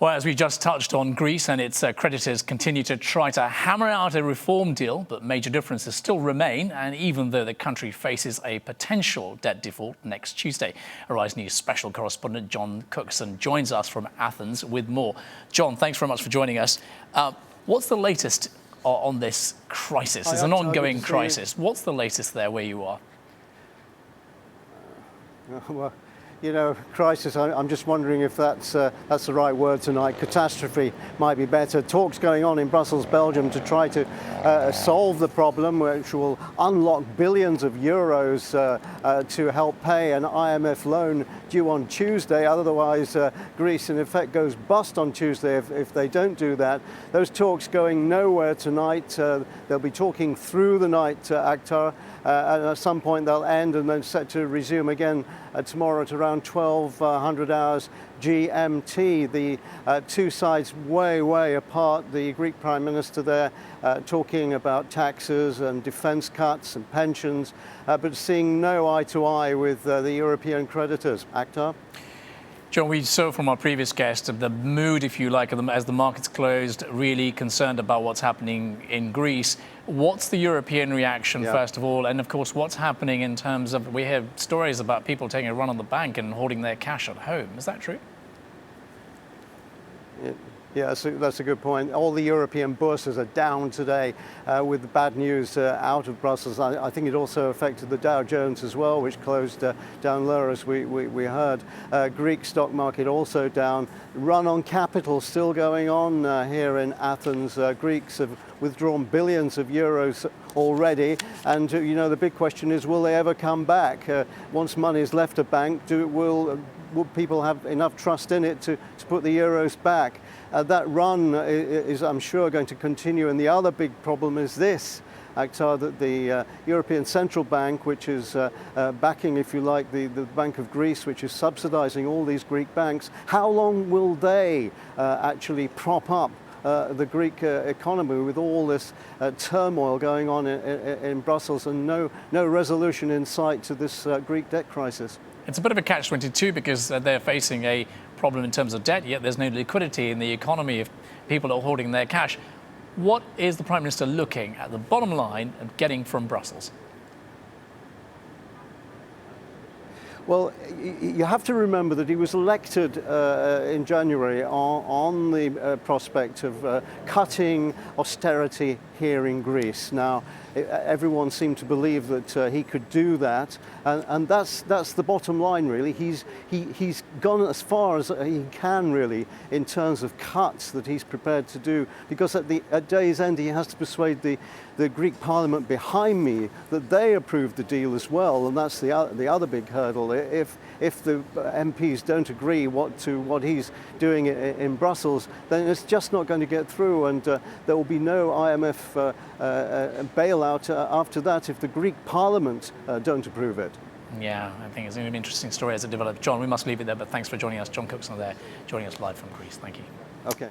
Well, as we just touched on, Greece and its creditors continue to try to hammer out a reform deal, but major differences still remain, and even though the country faces a potential debt default next Tuesday. Arise News special correspondent John Cookson joins us from Athens with more. John, thanks very much for joining us. What's the latest on this crisis? It's an ongoing crisis. What's the latest there where you are? Well, you know, crisis, I'm just wondering if that's the right word tonight. Catastrophe might be better. Talks going on in Brussels, Belgium to try to solve the problem, which will unlock billions of euros to help pay an IMF loan due on Tuesday. Otherwise, Greece, in effect, goes bust on Tuesday if they don't do that. Those talks going nowhere tonight. They'll be talking through the night, Akhtar, and at some point they'll end and then set to resume again tomorrow at around 1200 hours GMT. The two sides way apart. The Greek Prime Minister there talking about taxes and defence cuts and pensions, but seeing no eye to eye with the European creditors. Akhtar? John, we saw from our previous guest the mood, if you like, as the markets closed, really concerned about what's happening in Greece. What's the European reaction, first of all? And of course, what's happening in terms of, we hear stories about people taking a run on the bank and holding their cash at home. Is that true? Yeah, that's a good point. All the European bourses are down today with the bad news out of Brussels. I think it also affected the Dow Jones as well, which closed down lower, as we heard. Greek stock market also down. Run on capital still going on here in Athens. Greeks have withdrawn billions of euros already, and you know, the big question is, will they ever come back? Once money has left a bank, will people have enough trust in it to put the euros back? That run is, I'm sure, going to continue. And the other big problem is this, Akhtar, that the European Central Bank, which is backing, if you like, the Bank of Greece, which is subsidizing all these Greek banks, how long will they actually prop up the Greek economy with all this turmoil going on in Brussels and no resolution in sight to this Greek debt crisis? It's a bit of a catch-22 because they're facing a problem in terms of debt, yet there's no liquidity in the economy if people are holding their cash. What is the Prime Minister looking at the bottom line and getting from Brussels? Well, you have to remember that he was elected in January on the prospect of cutting austerity here in Greece. Now, everyone seemed to believe that he could do that, and that's the bottom line, really. He's gone as far as he can, really, in terms of cuts that he's prepared to do, because at day's end he has to persuade the Greek Parliament behind me that they approve the deal as well, and that's the other big hurdle. If the MPs don't agree to what he's doing in Brussels, then it's just not going to get through, and there will be no IMF bailout after that if the Greek Parliament don't approve it. Yeah, I think it's an interesting story as it develops. John, we must leave it there, but thanks for joining us. John Cookson there, joining us live from Greece. Thank you. Okay.